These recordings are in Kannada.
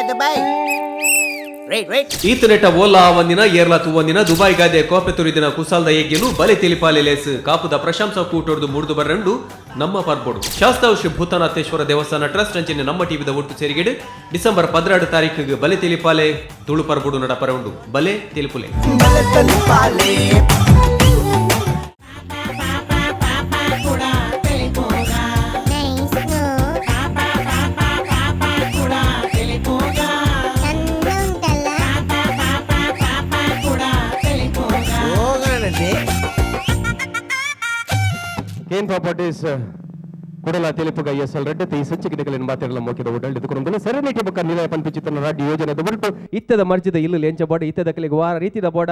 ದುಬೈ రైట్ ఈతనెట ఓలా వందిన ఏర్ల తువందిన దుబాయ్ ಗಾದೆ ಕೋಪೆ ತುರಿದಿನ ಕುಸಾಲ್ದ ಏಗ್ಯನು ಬಲೆ ತಿಳಿಪಾಲೆಲೆಸ್ ಕಾಪುದ ಪ್ರಶಂಸಾ ಕೂಟೊಡ್ದು ಮೂಡ್ದು ಬರ್ರಂಡು ನಮ್ಮ ಪರ್ಬೋಡು ಶಾಸ್ತಾವ್ ಶ್ರೀ ಭೂತನಾಥೇಶ್ವರ ದೇವಸ್ಥಾನ ಟ್ರಸ್ಟ್ ಅಂಚಿನ ನಮ್ಮ ಟಿವಿದ ಒಟ್ಟು ಸೇರಿಗೆಡು ಡಿಸೆಂಬರ್ 12 ತಾರೀಕಿಗೆ ಬಲೆ ತಿಳಿಪಾಲೆ ತುಳು ಪರ್ಬೋಡು ನಡಪರೌಂಡು ಬಲೆ ತಿಳಿಪುಲೆ కేన్ ప్రాపర్టీస్ ಕೂಡಲ ತೆಲುಪುಗ ಎಸ್ಎಲ್ ರೆಡ್ಡಿ ಈ ಸಂಚಿಕೆಗಳಿನ ಮಾತೆಗಳ ಮೋಕಿದ ಉಡಲ್ ಇದುಕೊಂಡು ಸೆರೆನಿಟಿ ಬುಕ್ಕ ನಿಲಯ ಪಂಪಿಚಿತನ ರಾಜ್ಯ ಯೋಜನೆ ಹೊರಟು ಇತ್ತದ ಮರ್ಜಿದ ಇಲ್ಲು ಲೆಂಚ ಬೋಡ ಇತ್ತದ ಕಲಿಗೆ ವಾರ ರೀತಿದ ಬೋಡ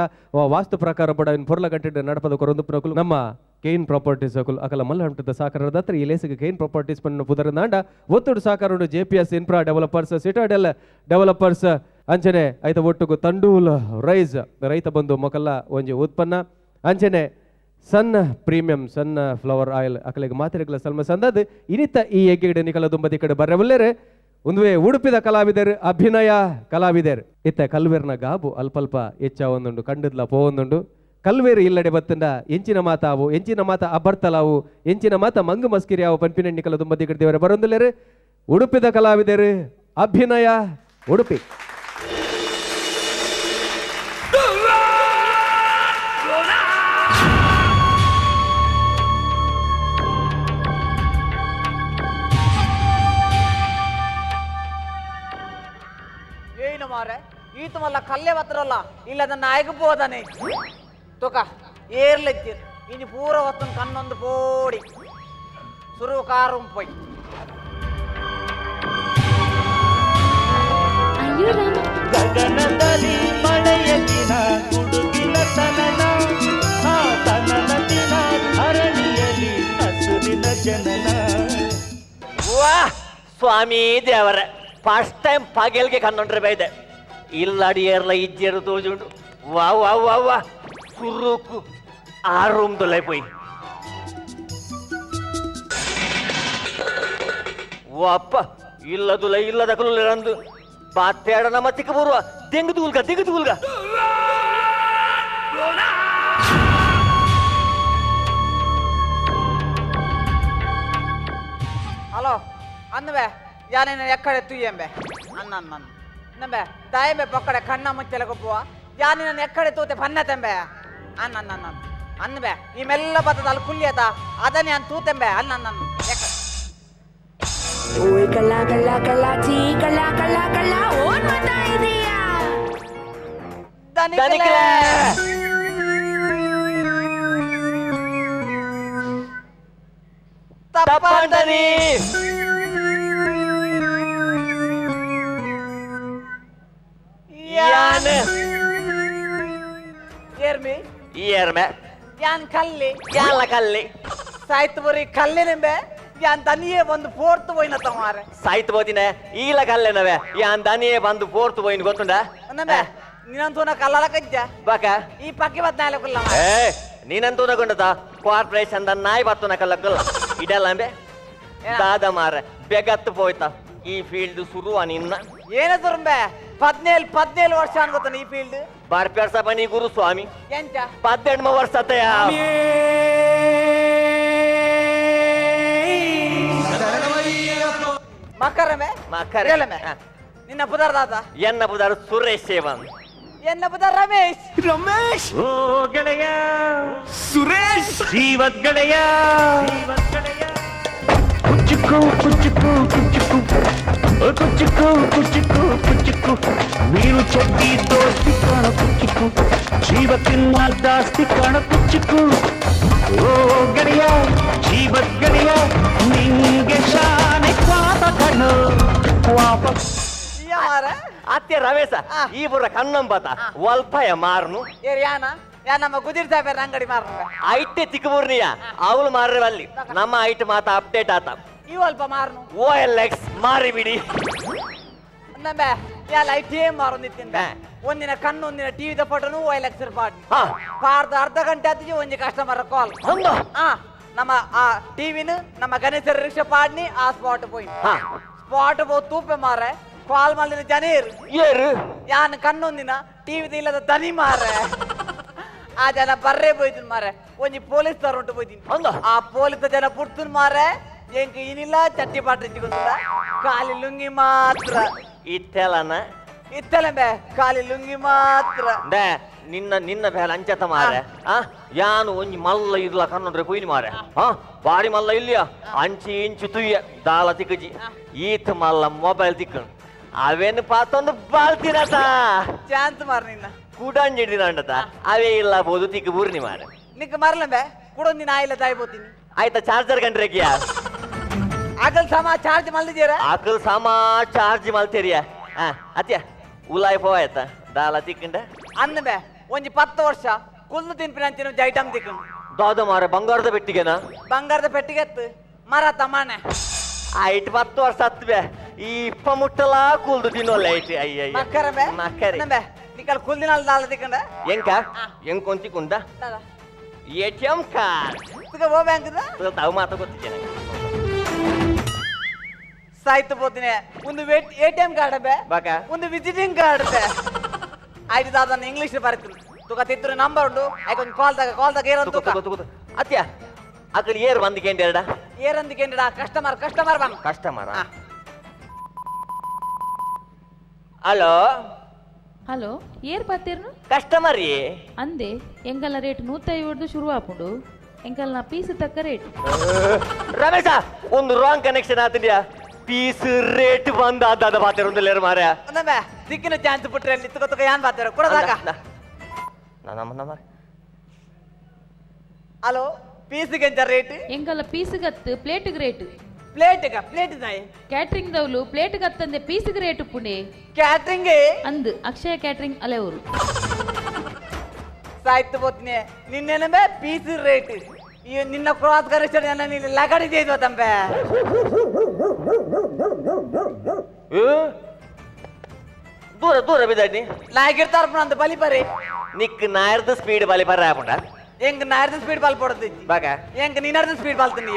ವಾಸ್ತು ಪ್ರಕಾರ ಬೋಡ ಇನ್ ಪೊರ್ಲ ಗಂಟೆ ನಡಪದ ಕೊರೊಂದು ಪ್ರಕುಲು ನಮ್ಮ ಕೇನ್ ಪ್ರಾಪರ್ಟೀಸ್ ಅಕಲ ಮಲ್ಲ ಹಂಟದ ಸಾಕಾರದ ಹತ್ರ ಈ ಲೇಸಿಗೆ ಕೇನ್ ಪ್ರಾಪರ್ಟೀಸ್ ಪನ್ನು ಪುದರನಾಂಡ ಒತ್ತುಡು ಸಾಕಾರ JPS infra developers citadel developers ಅಂಚನೆ ಐತ ಒಟ್ಟುಗು ತಂಡೂಲ್ ರೈಸ್ ರೈತ ಬಂಧು ಮೊಕಲ್ಲ ಒಂಜಿ ಉತ್ಪನ್ನ ಅಂಚನೆ ಸಣ್ಣ ಪ್ರೀಮಿಯಂ ಸಣ್ಣ ಫ್ಲವರ್ ಆಯಿಲ್ ಅಕಲಿಗೆ ಮಾತ್ರೆಗಳ ಸಲ್ಮ ಸಂದದ್ ಇನಿತ ಈ ಎಗ್ಗೆಗಡೆ ನಿಕಲ ದುಂಬದಿ ಕಡೆ ಬರವಲ್ಲೇರೆ ಒಂದುವೆ ಉಡುಪಿದ ಕಲಾವಿದರು ಅಭಿನಯ ಕಲಾವಿದರು ಇತ್ತ ಕಲ್ವೇರ್ನ ಗಾಬು ಅಲ್ಪಲ್ಪ ಹೆಚ್ಚ ಒಂದುಂಡು ಕಂಡದ್ಲ ಪೋವೊಂದುಂಡು ಕಲ್ವೇರು ಇಲ್ಲಡೆ ಬತ್ತಂಡ ಎಂಚಿನ ಮಾತಾವು ಎಂಚಿನ ಮಾತ ಅಬರ್ತಲಾವು ಎಂಚಿನ ಮಾತ ಮಂಗು ಮಸ್ಕಿರಿ ಅವು ಪಂಪಿನ ನಿಕಲ ದುಂಬದಿ ಕಡೆ ದೇವರ ಬರೊಂದುಲ್ಲೇರೆ ಉಡುಪಿದ ಕಲಾವಿದರು ಅಭಿನಯ ಉಡುಪಿ ಈತ ಮಲ್ಲ ಕಲ್ಲೆ ಬತ್ತರಲ್ಲ ಇಲ್ಲ ನನ್ನ ಆಯ್కపోదని ತೋಕ ಏರ್ಲೆತ್ತಿರ್ ಇನಿ ಪೂರ ಹೊತ್ತು ಕಣ್ಣೊಂದು ಪೋಡಿ ಸುರು ಕಾರು ಪೋಯ್ ಗಗನದಲ್ಲಿ ಮಳೆಯ ದಿನ ಗುಡುಗಿನ ತನನ ಆ ತನನ ದಿನ ಧರಣಿಯಲ್ಲಿ ಹಸುರಿನ ಜನನ. ವಾ ಸ್ವಾಮಿ ದೇವರ ಫಸ್ಟ್ ಟೈಮ್ ಪಗೆಲ್ಗೆ ಕಣ್ಣೊಂಡ್ರೆ ಬೈದೆ ಇಲ್ಲಡಿ ಏರ್ಲ ಇಜ್ಜೆರು ತೋಜುಂಡು ವಾ ವಾ ವಾ ವಾ ಸುರುಕು ಆ ರೂಮ್ ದೊಲೆ ಪೋಯ್ ವಾಪ್ಪ ಇಲ್ಲದುಲ ಇಲ್ಲದ ಕಲ್ಲು ಬಾತ್ತೇಡ ನಮ್ಮ ತಿಕ್ಕ ಬರುವ ತೆಂಗು ತೂಲ್ಗ హలో అందువే యానే ఎక్కడ తూయంబే అన్న నంబే దాయబే పక్కడే కన్న ముచ్చలకు పోవా యాని నన్ను ఎక్కడ తూతే పన్నతంబే అన్న ಅನ್ನಬೇ ಈ ಮೆಲ್ಲ ಬತ್ತದ ಕುಲ್ಲಿಯತ ಅದನ್ನೇ ಅನ್ ತೂತೆಂಬೆ ಅನ್ನ ಓಯ್ ಕಳ್ಳ ಕಳ್ಳ ಕಳ್ಳಾಚಿ ಕಳ್ಳ ಕಳ್ಳ ಕಳ್ಳ ಓನ್ ಮಾಡ್ತಾ ಇದೀಯಾ ದನಿಕಲೆ ತಪ್ಪಂಡನಿ ಯಾನ್ ಏರ್ಮೆ ಯಾನ್ ಕಲ್ಲಿ ಯಾಲ ಕಲ್ಲಿ ಸಾಯ್ತು ಬರೀ ಕಲ್ಲಿನೆಂಬೆ ಯಾನ್ ದನಿಯೇ ಒಂದು ಫೋರ್ತ್ ಹೋಯ್ನ ತಮಾರೆ ಸಾಯ್ತು ಬೋದಿನ ಈಲ ಕಲ್ಲೆನವೆ ಯಾನ್ ದನಿಯೇ ಬಂದು ಫೋರ್ತ್ ಹೋಯ್ನ ಗೊತ್ತುಂಡ ನೀನಂತೂನ ಕಲ್ಲಲ ಕಜ್ಜ ಬಾಕ ಈ ಪಕ್ಕಿ ಬತ್ನಾಲಕಲ್ಲ ನೀನಂತೂನ ಗೊಂಡತ ಕಾರ್ಪೊರೇಷನ್ ದ ನಾಯಿ ಬತ್ತುನ ಕಲ್ಲಕಲ್ಲ ಇದೆಲ್ಲಂಬೆ ದಾದ ಮಾರ ಬೆಗತ್ತು ಹೋಯ್ತ ಈ ಫೀಲ್ಡ್ ಶುರುವ ನಿನ್ನ ಏನ ದುರ್ಬೆ 17 ವರ್ಷ ಅನ್ಕೋತಾನೆ ಈ ಫೀಲ್ಡ್ ಬಾರ್ಪೇರ್ಸ ಬನ್ನಿ ಗುರು ಸ್ವಾಮಿ ಎಂತ 18 ವರ್ಷ ಅತ್ತಯ್ಯ ಮಕ್ಕರಮೆ ಮಕ್ಕರಮೆ ನಿನ್ನ ಪುದರ್ ದಾದ ಎನ್ನ ಪುದರ್ ಸುರೇಶ್ ಸೇವನ್ ಎನ್ನ ಪುದರ್ ರಮೇಶ್ ಓ ಗೆಳೆಯ ಸುರೇಶ್ ಜೀವದ್ ಗೆಳೆಯ ಕುಚ್ಚುಕು ಕುಚ್ಚುಕು ಕುಚ್ಚುಕು ಕುಚ್ಚುಕು ಕುಚ್ಚುಕು ಕುಚ್ಚುಕು ನೀರು ಚಡ್ಡಿ ದೋಸ್ತಿ ಕಾಣ ಕುಚ್ಚುಕು ಜೀವಕ್ಕಿನ್ನ ಜಾಸ್ತಿ ಕಾಣ ಕುಚ್ಚುಕು ಓ ಗೆಳೆಯ ಜೀವದ್ ಗೆಳೆಯ ನಿಂಗೆ ಶಾನೆ ಕಾದ ಕಣ್ಣು ವಾಪಸ್ ಅತ್ತೆ ರವೇಶ ಈ ಬುರ ಕಣ್ಣಂಬತ ಒಲ್ಪಯ ಮಾರ್ನು ಯಾನ ಯಾ ನಮ್ಮ ಕುದಿರ್ ಸಾಹೇಬರ ಅಂಗಡಿ ಮಾರ್ನ ಐಟೆ ತಿಕ್ಕಬೂರ್ನಿಯ ಅವಳು ಮಾರ್ರೆ ಅಲ್ಲಿ ನಮ್ಮ ಐಟ್ ಮಾತ ಅಪ್ಡೇಟ್ ಆತ ಈ ಅಲ್ಪ ಮಾರ್ನು OLX ಮಾರಿ ಬಿಡಿ ನಮ್ಮೆ ಯಾ ಲೈಟ್ ಏನ್ ಮಾರೊಂದಿತ್ತಿಂದ ಒಂದಿನ ಕಣ್ಣು ಒಂದಿನ ಟಿವಿದ ಫೋಟೋನು OLX ಪಾಡ್ ಪಾರ್ದ ಅರ್ಧ ಗಂಟೆ ಆತಿಜಿ ಒಂಜಿ ಕಸ್ಟಮರ್ ಕಾಲ್ ಹಂಗ ನಮ್ಮ ಆ ಟಿವಿನ ನಮ್ಮ ಗಣೇಶರ ರಿಕ್ಷಾ ಪಾಡ್ನಿ ಆ ಸ್ಪಾಟ್ ಪೋಯಿ ಸ್ಪಾಟ್ ಪೋ ತೂಪೆ ಮಾರೆ ಕಾಲ್ ಮಾಡಿದ ಜನರು ಏರು ಯಾನ್ ಕಣ್ಣೊಂದಿನ ಟಿವಿ ಇಲ್ಲದ ದನಿ ಮಾರೆ ಆ ಜನ ಬರ್ರೇ போய்ತು ಮಾರೆ ಒಂಜಿ ಪೊಲೀಸ್ ತರ ಉಂಟು போய்ತೀನಿ ಹಂಗ ಆ ಪೊಲೀಸ್ ಜನ ಪುಡ್ತು ಮಾರೆ ಎಂಕ್ ಏನಿಲ್ಲ ಚಟ್ಟಿ ಪಾಟ್ರಿ ಇಟ್ಕೊಂಡ ಖಾಲಿ ಲುಂಗಿ ಮಾತ್ರ ಇತ್ತೆಲನ ಇತ್ತಲೆ ಖಾಲಿ ಲುಂಗಿ ಮಾತ್ರ ದೇ ನಿನ್ನ ಬೇಲ ಅಂಚತ ಮಾರೆ ಯಾನು ಒಂಜಿ ಮಲ್ಲ ಇರ್ಲ ಕನ್ನಡ್ರೆ ಕೊಯ್ಲಿ ಮಾರೆ ಬಾರಿ ಮಲ್ಲ ಇಲ್ಲಿಯ ಅಂಚಿ ಇಂಚು ತುಯ್ಯ ದಾಲ ತಿಕ್ಕಜಿ ಈತ್ ಮಲ್ಲ ಮೊಬೈಲ್ ತಿಕ್ಕಣ್ ಅವೇನು ಪಾತೊಂದು ಬಾಳ್ತಿನತ ಚಾನ್ಸ್ ಮಾರ ನಿನ್ನ ಕೂಡಂಜಿಡಿದಂಡತ ಅವೇ ಇಲ್ಲ ಬೋದು ತಿಕ್ಕ ಬೂರ್ನಿ ಮಾರೆ ನಿಕ್ ಮರ್ಲಂಬೆ ಕುಡೊಂದಿನ ಆಯಿಲ್ಲ ತಾಯ್ಬೋತೀನಿ ಆಯ್ತಾ ಚಾರ್ಜರ್ ಗಂಡ್ರೆಗ್ಯಾ ಆಗಲ್ ಸಮ ಚಾರ್ಜ್ ಮಲ್ದಿದ್ದೀರ ಆಕಲ್ ಸಾಮಾ ಚಾರ್ಜ್ ಮಲ್ತೇರಿಯ ಅತ್ಯ ಉಲಾಯ್ ಪೋವಾಯ್ತ ದಾಲ ತಿಕ್ಕಂಡ ಅನ್ನಬೆ ಒಂಜಿ 10 ವರ್ಷ ಕುಲ್ಲು ತಿನ್ಪಿನಂಚಿನ ಐಟಮ್ ತಿಕ್ಕಣ್ ದಾದ ಮಾರೆ ಬಂಗಾರದ ಬೆಟ್ಟಿಗೆನಾ ಬಂಗಾರದ ಪೆಟ್ಟಿಗೆತ್ತು ಮರ ತಮಾನೆ ಆಯ್ತು 10 ವರ್ಷ ಹತ್ಬೆ ಈ ಇಪ್ಪ ಮುಟ್ಟಲ ಕೂಲ್ದು ತಿನ್ನೋಲ್ಲ ಐತಿ ಅಯ್ಯ ಮಕ್ಕರಬೆ ಮಕ್ಕರಿ ನಬೆ ನಿಕಲ್ ಕುಲ್ದಿನ ದಾಲ ತಿಕ್ಕಂಡ ಎಂಕ ಎಂಕೊಂತಿಕುಂಡ ಎಟಿಎಂ ಕಾರ್ಡ್ ತುಗ ಓ ಬ್ಯಾಂಕ್ದ ತಾವು ಮಾತು ಗೊತ್ತಿದೆ ನಂಗೆ ಸಾಯ್ತು పోతినే ಒಂದು ಎಟಿಎಂ ಕಾರ್ಡ್ ಬೆ ಬಾಕ ಒಂದು ವಿಸಿಟಿಂಗ್ ಕಾರ್ಡ್ ಬೆ ಆಯ್ತು ದಾದ ಇಂಗ್ಲಿಷ್ ಬರ್ತದೆ ತುಗ ತಿತ್ರ ನಂಬರ್ ಉಂಟು ಐಕೊಂದು ಕಾಲ್ ದಾಗ ಏರಂತ ತುಕ ಅತ್ಯ ಅಕಡೆ ಏರ್ ಬಂದಿಕೇಂಡಿ ಎರಡ ಏರಂದಿಕೆಂಡ ಕಸ್ಟಮರ್ ಬನ್ ಕಸ್ಟಮರ್ ಹಲೋ ಹಲೋ ಏರ್ ಪಾತೇರ್ನು ಕಸ್ಟಮರ್ ಅಂದೆ ಎಂಗಲ್ಲ ರೇಟ್ 150 ಶುರು ಆಪುಂಡು ಎಂಕಲ್ನ ಪೀಸ್ ತಕ್ಕ ರೇಟ್ ರಮೇಶ ಒಂದು ರಾಂಗ್ ಕನೆಕ್ಷನ್ ಆತಿದ್ಯಾ ಪೀಸ್ ರೇಟ್ ಬಂದ ಅದ ಬಾತಿರೊಂದಿಲ್ಲ ಮಾರ್ಯ ನಬೆ ದಿಕ್ಕಿನ ಚಾನ್ಸ್ ಬಿಟ್ರೆ ಅಲ್ಲಿ ತುಕ ಯಾನ್ ಬಾತಾರ ಕೊಡದಾಗ ನಮ್ಮ ಹಲೋ ಪೀಸ್ಗೆ ಎಂತ ರೇಟ್ ಎಂಗಲ್ಲ ಪೀಸ್ಗತ್ತು ಪ್ಲೇಟ್ಗೆ ರೇಟ್ ಪ್ಲೇಟ್ ನಾಯಿ ಕ್ಯಾಟ್ರಿಂಗ್ ದವ್ಲು ಪ್ಲೇಟ್ ಗತ್ತಂದೆ ಪೀಸ್ಗೆ ರೇಟ್ ಪುಣೆ ಕ್ಯಾಟ್ರಿಂಗ್ ಅಂದ್ ಅಕ್ಷಯ ಕ್ಯಾಟ್ರಿಂಗ್ ಅಲೆವರು ಸಾಯ್ತು పోతినే ನಿನ್ನೇನಬೆ ಪೀಸ್ ರೇಟ್ ಈ ನಿನ್ನ ಕ್ರಾಸ್ ಕರೆಕ್ಷನ್ ಎಲ್ಲ ನೀನು ಲಗಡಿದೆ ಇದು ತಂಬೆ ದೂರ ಬಿದ್ದಾಡಿ ನಾಗಿರ್ತಾರ ಅಂತ ಬಲಿ ಪರಿ ನಿಕ್ ನಾಯರ್ದ ಸ್ಪೀಡ್ ಬಲಿ ಬರ ಆಪುಂಡ ಎಂಗ್ ನಾರ್ದ ಸ್ಪೀಡ್ ಬಾಲ್ ಪಡೋದು ಬಾಕ ಎಂಗ್ ನೀನಾರ್ದ ಸ್ಪೀಡ್ ಬಾಲ್ ತಿನ್ನಿ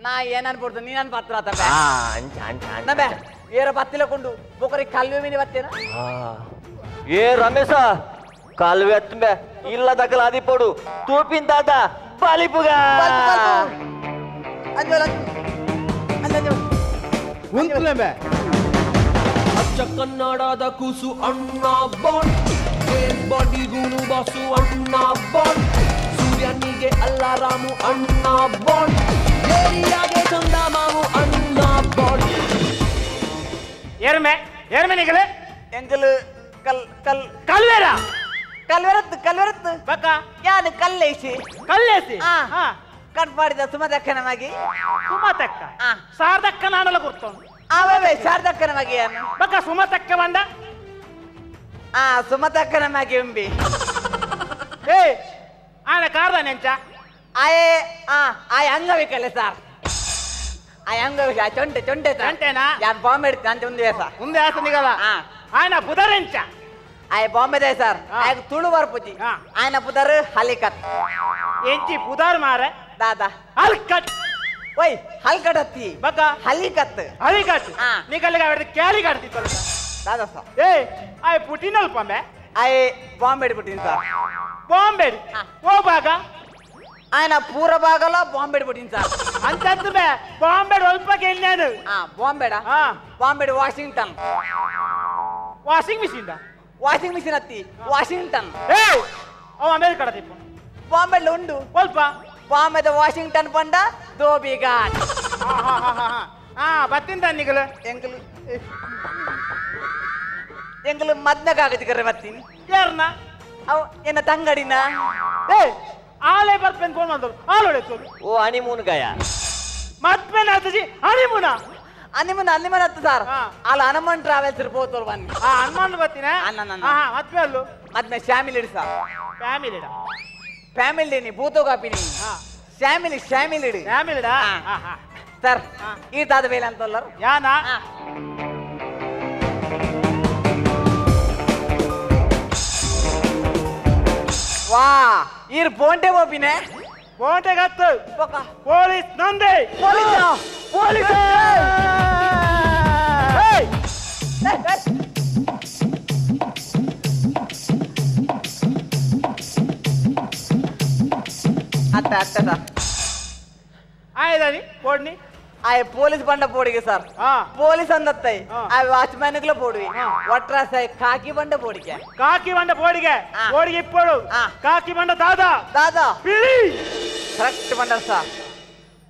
ನಾ ಏನ್ ಅನ್ಪಡ್ದು ನೀನ್ ಅನ್ಪತ್ರ ತಂಬೆ ನಬೆ ಏರ ಬತ್ತಿಲಕೊಂಡು ಬೊಕರಿ ಕಲ್ವೆ ಮೀನಿ ಬತ್ತೇನ ಏ ರಮೇಶ ಕಾಲುವೆ ಹತ್ತಂಬೆ ಇಲ್ಲ ದಕ್ಕಲ ಆದಿಪೋಡು ತೂಪಿನ ದಾದ ಬಾಲಿಪುಗ ಅಚ್ಚ ಕನ್ನಡದ ಕೂಸು ಅಣ್ಣ ಬಾಂಡ್ ಬಾಡಿಗೂನು ಬಾಸು ಅಣ್ಣ ಬಾಂಡ್ ಸೂರ್ಯನಿಗೆ ಅಲ್ಲಾರಾಮು ಅಣ್ಣ ಬಾಂಡ್ ಏರಿಯಾಗೆ ಚಂದ ಮಾವು ಅಣ್ಣ ಬಾಂಡ್ ಏರ್ಮೆ ನಿಗಲೆ ಎಂಕಲ್ ಕಲ್ವೇರ ಕಲ್ವೆರತ್ತು ಬಕ್ಕ ಯಾನು ಕಲ್ಲೇಸಿ ಕಲ್ಲೇಸಿ ಕಟ್ ಮಾಡಿದ ಸುಮದಕ್ಕನವಾಗಿ ಸುಮತಕ್ಕ ಆ. ಸಾರ್ದಕ್ಕ ನಾನೆಲ್ಲ ಗುರ್ತೋನು ಅವೇ ಶಾರದಕ್ಕನವಾಗಿ ಯಾನು ಬಕ್ಕ ಸುಮತಕ್ಕ ಬಂದ ಸುಮದಕ್ಕನವಾಗಿ ಎಂಬಿ ಏ ಆನೆ ಕಾರ್ದ ನೆಂಚ ಆಯೇ ಆಯ್ ಅಂಗವಿಕಲೆ ಸಾರ್ ಆಯ್ ಅಂಗವಿಕ ಚೊಂಟೆ ಚೊಂಟೆನಾ? ಯಾನ್ ಬಾಂಬೆ ಇಡ್ತೀನಿ ಅಂತ ಒಂದು ದಿವಸ ಮುಂದೆ ಆಸ ನಿಗಲ್ಲ ಆ. ಆಯ್ನ ಬುಧರೆಂಚ ಆಯ್ ಬಾಂಬೆದೆ ಸರ್ ಆ. ಆಯ್ ತುಳು ಬರ್ಪುಜಿ ಆ. ಆಯ್ನ ಪುದರ್ ಹಲಿಕತ್ ಎಂಚಿ ಪುದಾರ್ ಮಾರೆ ದಾದಾ ಅಲ್ಕಟ್ ಓಯ್ ಹಲ್ಕಟ್ ಹತ್ತಿ ಬಕ್ಕ ಹಲಿಕತ್ ಅಲಿಕಟ್ ಆ. ನಿಗಲ್ಲಿಗೆ ಅವರದ್ದು ಕ್ಯಾರಿ ಕಾಡ್ತಿತ್ತಲ್ಲ ದಾದಾ ಸರ್ ಏ ಆಯ್ ಪುಟಿನಲ್ ಪಂಬೆ ಆಯ್ ಬಾಂಬೆ ಇಡ್ಬಿಟ್ಟಿನಿ ಸರ್ ಬಾಂಬೆ ಆ. ಓ ಭಾಗ ఆయన పూర భాగంలో బాంబేడు పుట్టింది సార్ అంత బాంబే ఒల్పకి వెళ్ళాను బాంబేడా ఆ. బాంబేడు Washington washing machine washing machine అత్తి వాషింగ్టన్ ఏ ఓ అమెరికా తిప్పు బాంబేలో ఉండు ఒల్ప బాంబేದ ವಾಷಿಂಗ್ಟನ್ ಪಂಡ ದೋಬಿಘಾಟ್ ಬತ್ತಿಂದ ನಿಗಲು ಎಂಕಲು ಎಂಕಲು ಮದ್ನಗಾಗದಿಕರೆ ಬತ್ತೀನಿ ಯಾರನ್ನ ಅವ್ ಎನ್ನ ತಂಗಡಿನ ಏ ಆಲೆ ಬರ್ಪೇನ್ ಫೋನ್ ಮಾಡಿದ್ರು ಆಲ್ ಹೊಡೆತು ಓ ಹನಿಮೂನ್ ಗಾಯ ಮತ್ಪೇನ್ ಆತಜಿ ಹನಿಮೂನ ಅನಿಮನ್ ಹತ್ತು ಸಾರ್ ಹಾ. ಅಲ್ಲಿ ಹನುಮನ್ ಟ್ರಾವೆಲ್ಸ್ ಇರ್ಬೋದು ಬನ್ನಿ ಹನುಮಾನ್ ಬರ್ತೀನ ಅನ್ನ. ಮತ್ಪೆ ಅಲ್ಲು ಮದ್ನ ಫ್ಯಾಮಿಲಿ ಇಡು ಸರ್ ಫ್ಯಾಮಿಲಿ ಫ್ಯಾಮಿಲಿ ನೀ ಭೂತೋಗಾಪಿನಿ ಫ್ಯಾಮಿಲಿ ಇಡು ಫ್ಯಾಮಿಲಿಡಾ ಸರ್ ಈ ತಾದ ಬೇಲೆ ಅಂತಲ್ಲ ಯಾನಾ ವಾ ಈರ್ ಬೋಂಟೆ ಓಪಿನೆ ಕೋಟೆ ಗತ್ತು ಪಕ್ಕ ಪೊಲೀಸ್ ನಂದೆ ಪೊಲೀಸ್ ಪೊಲೀಸ್ ಅಟ್ಟ ಸರ್ ಆಯ್ದಾನಿ ಕೊಡ್ನಿ ಆ ಪೊಲೀಸ್ ಬಂಡ ಪೋಡಿಗೆ ಸರ್ ಹಾ పోలీస్ అందత్తాయి ఆ. ఆ వాచ్మెన్ కి పోడివి వట్రాసాయి కాకి బండ పోడికే ಕಾಕಿ ಬಂಡ ಬೋಡಿಗೆ ಆ. ಬೋಡಿಗೆ ಇಪ್ಪಡು ಆ. ಕಾಕಿ ಬಂಡ ದಾದಾ దాదా ಪಿಳಿ కరెక్ట్ బండ సార్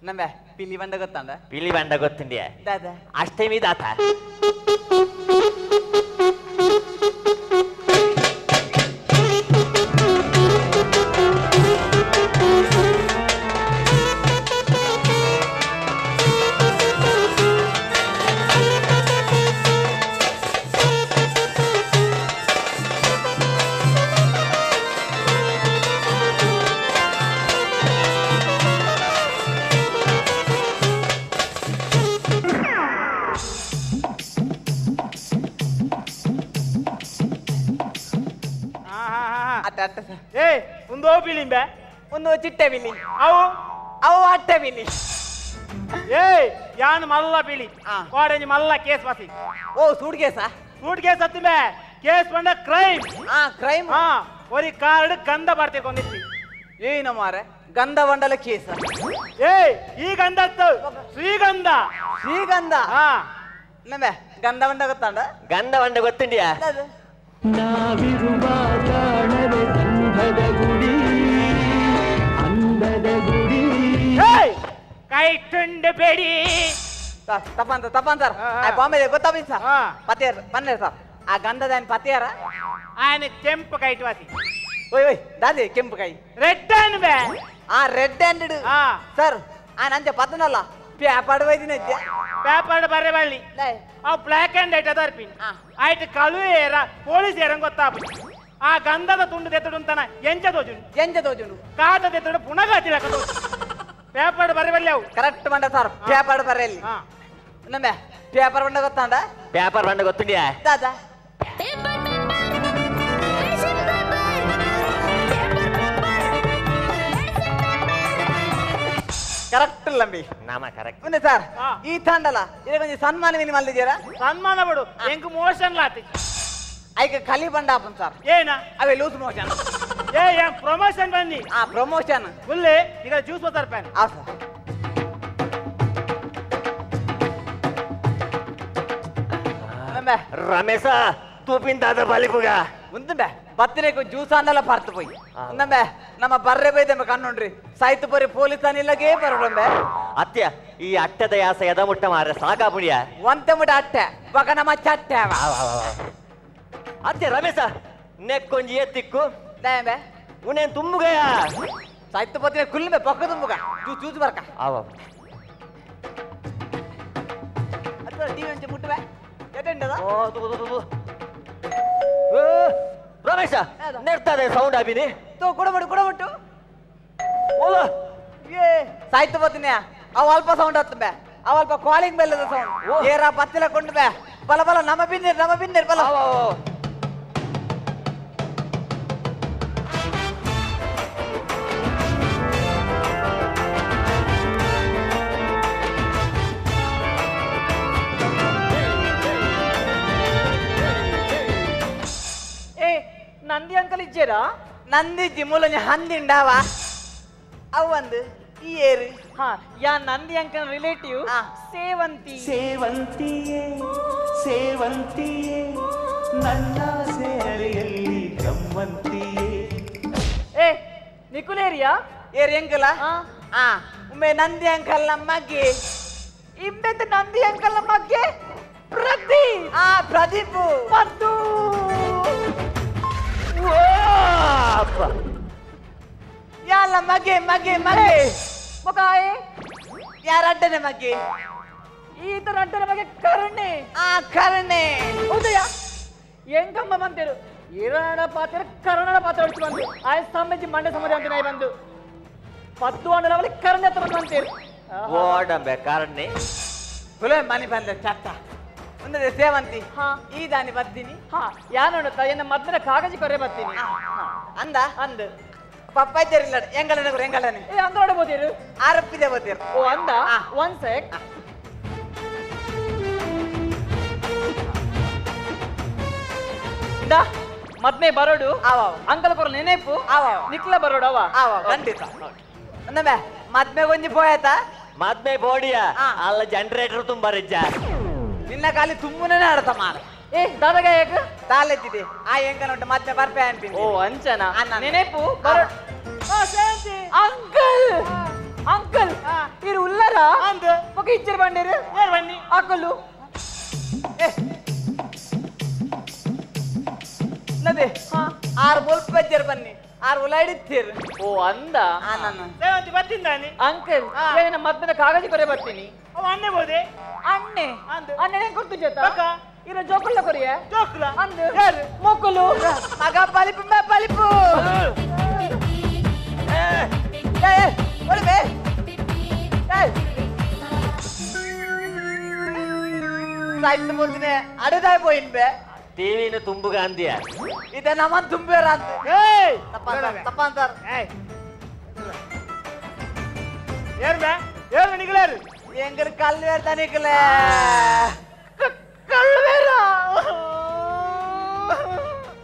నమ్మే పిల్లి బండ ಗೊತ್ತಂಡ ಪಿಲಿ ಬಂಡ ಗೊತ್ತಿಂದ್ಯಾ దాదా ಅಷ್ಟೇ ಮೀದಾತ అట్ట అట్ట సార్ ಏ ಒಂದೋ ಪಿಲಿಂಬೆ ಒಂದು ಚಿಟ್ಟೆ ಬಿಲ್ಲಿ ಅವು ಅವು ಅಟ್ಟೆ ಬಿಲ್ಲಿ ಏ ಯಾನ್ ಮಲ್ಲ ಪಿಲಿ ಆ. ಕೋಡೆಂಜಿ ಮಲ್ಲ ಕೇಸ್ ಬಸಿ ಓ ಸೂಟ್ ಕೇಸಾ ಸೂಟ್ ಕೇಸ್ ಹತ್ತಿಮೆ ಕೇಸ್ ಬಂಡ ಕ್ರೈಮ್ ಆ ಕ್ರೈಮ್ ಹಾ ಒರಿ ಕಾರ್ಡ್ ಗಂಧ ಬರ್ತೆ ಕೊಂದಿತ್ತಿ ಏನು ಮಾರೆ ಗಂಧ ಬಂಡಲ ಕೇಸ ಏ ಈ ಗಂಧ ಹತ್ತು ಶ್ರೀಗಂಧ ಶ್ರೀಗಂಧ ಹಾ ನಮ್ಮೆ ಗಂಧ ಬಂಡ ಗೊತ್ತಂಡ ಗಂಧ ಬಂಡ ಗೊತ್ತಿಂದ್ಯಾ దాదా ನಾವಿರುವ ತಾಣವೇ ಗಂಧದ ಗುಡಿ ಅಂದದ ಗುಡಿ ಏಯ್ ಕೈ ತುಂಡು ಬೇಡಿ ತಪ್ಪಂತ ಸರ್ ಹಾ, ಹಾ. ಆ ಬಾಂಬೆ ಗೊತ್ತಾಬಿನ್ ಸರ್ ಹಾ. ಪತಿಯರ್ ಬನ್ನಿ ಸರ್ ಆ ಗಂಧದ ఆయన ಪತಿಯರ ఆయన ಕೆಂಪು ಕೈಟ್ ವಾಸಿ ಓಯ್ ಓಯ್ ದಾದಿ ಕೆಂಪು ಕೈ ರೆಡ್ ಅನ್ಬೆ ಆ ರೆಡ್ ಹ್ಯಾಂಡೆಡ್ ಹಾ ಸರ್ ಆ ನಂತೆ ಪತ್ತನಲ್ಲ ಪ್ಯಾಪಾಡು ವೈದಿನ ಇದ್ದೆ ಪೇಪರ್ ಬರೆ ಬಳ್ಳಿ ಅವು black and white other pin ಆ. ಆಯ್ತು ಕಳುವೇರ ಪೊಲೀಸ್ ಏರಂಗ್ ಗೊತ್ತಾಪು ಆ ಗಂಧದ ತುಂಡು ತೆತ್ತಡು ಅಂತಾನ ಎಂಚ ತೋಜುಂಡು ಎಂಜ ತೋಜುಂಡು ಕಾಟ ತೆತ್ತಡು ಪುನಃ ಹತ್ತಿಲಕ ಪೇಪರ್ ಬರೆ ಬಳ್ಳಿ ಅವು ಕರೆಕ್ಟ್ ಬಂಡ ಸರ್ ಪ್ಯಾಪಾಡು ಬರೆಯಲ್ಲಿ ಹಾ ನಮ್ಮೆ ಪೇಪರ್ ಬಂಡ ಗೊತ್ತಾಂಡ ಪೇಪರ್ ಬಂಡ ಗೊತ್ತಿಂದ್ಯಾ ದಾದಾ ಕರೆಕ್ಟ್ ಲಂಬಿ ನಾಮ ಕರೆಕ್ಟ್ ಮುಂದೆ ಸರ್ ಆ. ಈ ತಂಡಲ ಇದು ಕೊಂಚ ಸನ್ಮಾನ ವಿನಿ ಮಲ್ದಿದ್ದೀರಾ ಸನ್ಮಾನ ಬಿಡು ಎಂಕ್ ಮೋಷನ್ ಲಾತಿ ಐಕ ಕಲಿ ಬಂಡ ಆಪನ್ ಸರ್ ಏನ ಅವೇ ಲೂಸ್ ಮೋಷನ್ ಏ ಏನ್ ಪ್ರಮೋಷನ್ ಬನ್ನಿ ಆ ಪ್ರಮೋಷನ್ ಫುಲ್ಲಿ ಈಗ ಜ್ಯೂಸ್ ಬರ್ತಾರೆ ಪ್ಯಾನ್ ಆ ಸರ್ ನಮ್ಮೆ ರಮೇಶ ತೂಪಿಂದಾದ ಬಲಿಪುಗ ಮುಂದೆ ಬತ್ತಿನకు ಜ್ಯೂಸ್ ಅನ್ನಲ್ಲ ಪಾರ್ತು పోయి ನಮ್ಮೆ ನಮ್ಮ ಬರ್ರೆ ಬೈದೆಂಬ ಕಣ್ಣುಂಡ್ರಿ ಸಾಯ್ತು ಬರಿ ಪೊಲೀಸ್ ಅನಿಲ್ಲಗೆ ಬರೋಡಂಬೆ ಅತ್ಯ ಈ ಅಟ್ಟದ ಯಾಸ ಎದ ಮುಟ್ಟ ಮಾರ ಸಾಕಾಪುಡಿಯ ಒಂತೆ ಮುಟ ಅಟ್ಟೆ ಬಕ ನಮ್ಮ ಚಟ್ಟೆ ಅತ್ಯ ರಮೇಶ ನೆಕ್ಕೊಂಜಿ ಎತ್ತಿಕ್ಕು ದಯಂಬೆ ಉನೇನ್ ತುಂಬುಗಯ ಸಾಯ್ತು ಬತ್ತಿನ ಕುಲ್ಬೆ ಪಕ್ಕ ತುಂಬುಗ ಜ್ಯೂಸ್ ಜ್ಯೂಸ್ ಬರ್ಕ ಅವ ಅಥವಾ ಟಿವಿ ಅಂಚೆ ಮುಟ್ಟವೆ ಎಟ್ಟೆಂಡದ ಓ ರಮೇಶ ನೆಡ್ತದೆ ಸೌಂಡ್ ಆಬಿನಿ ತೋ ಕೊಡಬಿಟ್ಟು ಓಲ ಏ ಸಾಯ್ತು ಬತ್ತಿನ ಅವು ಅಲ್ಪ ಸೌಂಡ್ ಹತ್ತಂಬೆ ಅವು ಅಲ್ಪ ಕಾಲಿಂಗ್ ಬೆಲ್ಲದ ಸೌಂಡ್ ಏರ ಬತ್ತಿಲ ಕೊಂಡು ಬೆ ಬಲ ಬಲ ನಮ್ಮ ಬಿನ್ನಿರ್ ಬಲ ಏ ನಂದಿ ಅಂಕಲ್ ಇಜ್ಜೇರಾ ನಂದಿ ಜಿಮ್ಮುಲಂಜ ಹಂದಿಂಡಾವ ಅವು ಒಂದು ಈ ಏರು ಹಾ ಯಾ ನಂದಿ ಅಂಕಲ್ ರಿಲೇಟಿವ್ ಆ. ಸೇವಂತಿ ಸೇವಂತಿಯೇ ಸೇವಂತಿಯೇ ನನ್ನ ಸೇರೆಯಲ್ಲಿ ಗಮ್ಮಂತಿಯೇ ಏ ನಿಕುಲೇರಿಯಾ ಏರು ಎಂಕಲ ಆ. ಆ ಒಮ್ಮೆ ನಂದಿ ಅಂಕಲ್ ನಮ್ಮಗೆ ಇಬ್ಬೆಂತ ನಂದಿ ಅಂಕಲ್ ಬಗ್ಗೆ ಪ್ರತಿ ಆ ಪ್ರದೀಪ್ ಪದ್ದು ಯಾಲ ಮಗೆ ಮಗಾಯೆ ಯಾರ ಅಡ್ಡನೆ ಮಗೆ ಈ ತರ ಅಡ್ಡರ ಬಗ್ಗೆ ಕರುಣೆ ಆ ಕರ್ಣೆ ಹೌದಯ್ಯ ಎಂಕಮ್ಮ ಬಂತೇರು ಹಿರಣ ಪಾತ್ರ ಕರ್ಣನ ಪಾತ್ರ ಹೊಡಿತು ಬಂದು ಆಯ ಸಮ್ಮಜ್ಜಿ ಮಂಡ್ಯ ಸಮಾಧಿ ಅಂತ ನಾಯಿ ಬಂದು ಪದ್ದು ಅನ್ನಲವಲ್ಲಿ ಕರ್ಣೆ ಹತ್ರ ಬಂತೇರು ಓಡಂಬೆ ಕಾರಣೆ ಕುಲೆ ಮನಿ ಬಂದ ಚಟ್ಟ ಮುಂದೆ ಸೇವಂತಿ ಹಾ. ಈ ದಾನಿ ಬರ್ತೀನಿ ಹಾ ಯಾನು ಎನ್ನ ಮದ್ದಿನ ಕಾಗಜಿ ಕೊರೆ ಬರ್ತೀನಿ ಅಂದ ಅಂದ್ ಪಪ್ಪಾಯ್ತಿರಲಿಲ್ಲ ಎಂಗಳನೆ ಏ ಅಂದ್ರೋಡ ಬೋದಿರು ಆರಪ್ಪಿದೆ ಬರ್ತೀರ ಓ ಅಂದ ಆ. ಒನ್ ಸೆಕ್ ಇಂದ ಮದ್ನೆ ಬರೋಡು ಆವ ಅಂಕಲ್ ಕೊರ ನೆನೆಪು ಆವ ನಿಕ್ಲ ಬರೋಡು ಅವ ಖಂಡಿತ ಅನ್ನಬೆ ಮದ್ಮೆ ಗೊಂಜಿ ಪೋಯತ ಮದ್ಮೆ ಬೋಡಿಯ ಆ. ಅಲ್ಲ ಜನರೇಟರ್ ತುಂಬಾ ರಿಜ್ಜ ನಿನ್ನ ಖಾಲಿ ತುಂಬನೇ ಆಡತ ಮಾರ ಏ ದಾದಾಗ ಏಕ ತಾಲೆತ್ತಿದೆ ಆ ಎಂಕನೊಟ್ಟು ಮದ್ಮೆ ಬರ್ಪೆ ಅಂತೀನಿ ಓ ಅಂಚನ ಅನ್ನ. ನೆನೆಪು ಅಂಕಲ್ ಅಂಕಲ್ ಇರು ಉಲ್ಲರ ಮಗ ಇಚ್ಚರ್ ಬಂದಿರು ಬನ್ನಿ ಹಾಕಲ್ಲು ನದೆ ಆರು ಬೋಲ್ ಪಜ್ಜರ್ ಬನ್ನಿ ಆರು ಉಲಾಡಿತ್ತೀರು ಓ ಅಂದ ನನ್ನ ಅಂಕಲ್ ಏನ ಮದ್ಮೆ ಕಾಗಜಿ ಕೊರೆ ಬರ್ತೀನಿ ಅನ್ನೆ ಬೋದೆ ಅಣ್ಣೆ ಅಣ್ಣೆ ಗುರ್ತು ಜೊತೆ ಇರ ಜೋಕುಲ್ಲ ಕೊರಿಯ ಜೋಕುಲ ಅಂದು ಮೊಕ್ಕಲು ಮಗ ಪಲಿಪು ಪಲಿಪು ಒಳಬೆ ಸಾಯ್ತು ಮುಂದಿನ ಅಡದಾಯ್ ಪೋಯಿನ್ಬೆ ಟಿವಿನ ತುಂಬು ಗಾಂಧಿಯ ಇದ ನಮ್ಮನ್ ತುಂಬೇರ ಅಂತ ಏಯ್ ತಪ್ಪ ಅಂತಾರ ಏಯ್ ಏರ್ಬೆ ಏರ್ ನಿಗಳೇರು எங்க கல்வேர் தனிக்கல ಕಳ್ವೇರ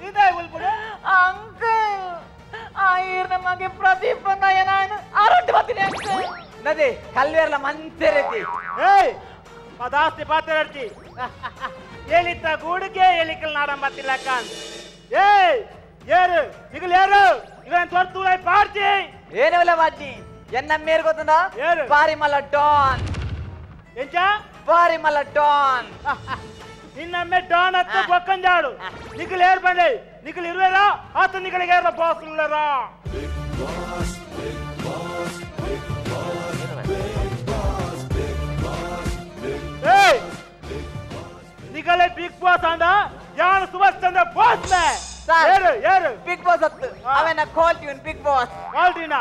ಇದೇ ಉಲ್ಪುಡೆ ಅಂಕಲ್ ಆಯಿರ್ ನಮಗೆ ಪ್ರದೀಪ ನಯನ ಆರೊಟ್ಟು ಬರ್ತೀನಿ ಅಂಕಲ್ ನದಿ ಕಲ್ವೇರ್ಲ ಮಂತೆ ರೀತಿ ಏಯ್ ಪದಾಸ್ತಿ ಪಾತ್ರರ್ತಿ ಹೇಳಿತ್ತ ಗೂಡಿಗೆ ಹೇಳಿಕಲ್ ನಾಡಂಬತ್ತಿಲ್ಲ ಕಾನ್ ಏಯ್ ಏರು ನಿಗಲ್ ಏರು ಇವನ್ ತೋರ್ತೂಲೈ ಪಾರ್ಟಿ ಏನೇವಲ್ಲ ವಾಟಿ ಎನ್ನ ಮೇರ್ ಗೊತ್ತಂದ ಏರು? ಪಾರಿಮಲ ಡಾನ್ ಎಂಚ ಪಾರಿಮಲ ಡಾನ್ ನಿನ್ನಮ್ಮೆ ಡಾನ್ ಹತ್ತು ಬೊಕ್ಕಂಜಾಡು ನಿಗಲ್ ಏರ್ ಬಂದೆ ನಿಗಲ್ ಇರುವೆರಾ ಆತ ನಿಗಳಿಗೆ ಏರ ಬಾಸ್ ಉಳ್ಳರಾ ಏಯ್ ನಿಗಲೆ ಬಿಗ್ ಬಾಸ್ ಅಂದ ಯಾನ್ ಸುಭಾಷ್ ಚಂದ್ರ ಬಾಸ್ ಮೇ ಸರ್. ಏರು ಏರು ಬಿಗ್ ಬಾಸ್ ಹತ್ತು ಅವನ ಕಾಲ್ ಟ್ಯೂನ್ ಬಿಗ್ ಬಾಸ್ ಕ್ವಾಲಿಟಿನ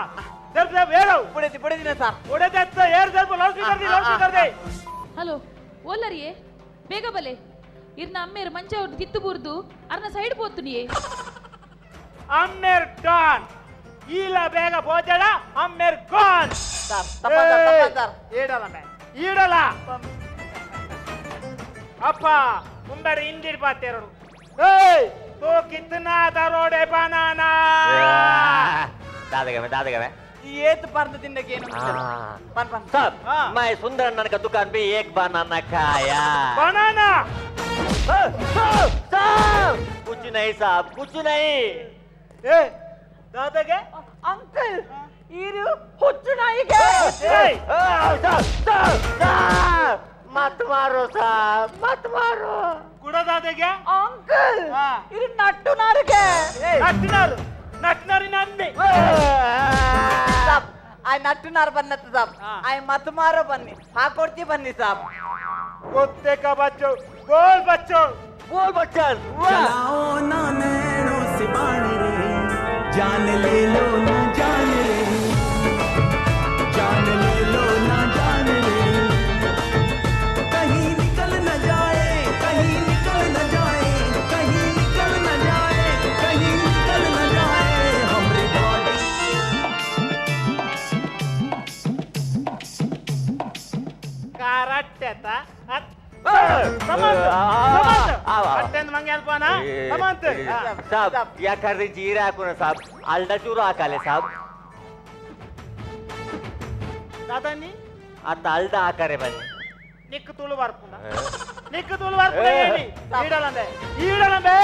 ಜರ್ಬ್ ಜರ್ಬ್ ಏರು ಪುಡಿದಿನ ಸರ್ ಒಡೆದತ್ತ ಏರ್ ಜರ್ಬ್ ಲೌಡ್ ಸ್ಪೀಕರ್ ದಿ ಹಲೋ ಓಲ್ಲರಿಯೇ ಬೇಗ ಬಲೆ ಇರ್ನ ಅಮ್ಮೇರು ಮಂಚ ಅವ್ರದ್ದು ಕಿತ್ತು ಬುರ್ದು ಅರ್ನ ಸೈಡ್ ಪೋತುನಿಯೇ ಅಮ್ಮೇರ್ ಡಾನ್ ಈಲ ಬೇಗ ಬೋಜಡ ಅಮ್ಮೇರ್ ಗಾನ್ ಸರ್ ತಪ್ಪ ಸರ್ ಈಡಲ ಮೇ ಈಡಲ ಅಪ್ಪ ಮುಂಬರ ಇಂದಿರ್ ಬಾತೇರರು ಏಯ್ ತೋ ಕಿತ್ನಾ ದರೋಡೆ ಬನಾನಾ दादगवे ಈ ಏತ್ ಪರ್ದ ತಿನ್ನಕೇನು ಪನ್ ಪನ್ साहब हाँ। मैं सुंदर नन का दुकान पे एक बनाना खाया ಬನಾನಾ साहब कुछ नहीं साहब कुछ नहीं ಏ ದಾದಗೆ ಅಂಕಲ್ ಇರು ಹುಚ್ಚು ನಾಯಿಗೆ ಏಯ್ साहब मत मारो साहब मत मारो ಗುಡ ದಾದಗೆ ಅಂಕಲ್ ಹಾ. ಇರು ನಟ್ಟು ನಾರಿಗೆ ನಟ್ಟಿನಾರು ನಟ್ಟಿನಾರಿನ ಅನ್ಬೆ ಸಾಬ್ ಆಯ್ ನಟ್ಟುನಾರ್ ಬನ್ನತ್ತ ಸಾಬ್ ಹಾ. ಆಯ್ ಮತ್ ಮಾರೋ ಬನ್ನಿ ಹಾಕೊಡ್ತಿ ಬನ್ನಿ ಸಾಬ್ कुत्ते का बच्चों बोल बच्चों बोल बच्चन चलाओ ना नैनों से बाण रे जान ले लो ना जान रे जान ले लो ना जान रे कहीं निकल न जाए कहीं निकल न जाए कहीं निकल न जाए कहीं निकल न जाए हमरे बॉडी ಕಾರಟ್ಟೆತ आवा ಅಟ್ಟೆಂದು ಮಂಗೆ ಅಲ್ಪಾನ ಸಮಂತ साहब या कर रही जीरा को ना साहब अल्डा चूरा आकाले साहब ದಾದನಿ आता अल्डा आकारे बने ನಿಕ್ಕು ತುಳು ಬರ್ಪುಂಡ ನಿಕ್ಕು ತುಳು ಬರ್ಪುಂಡ ಈಡಲಂದೆ ಈಡಲಂದೆ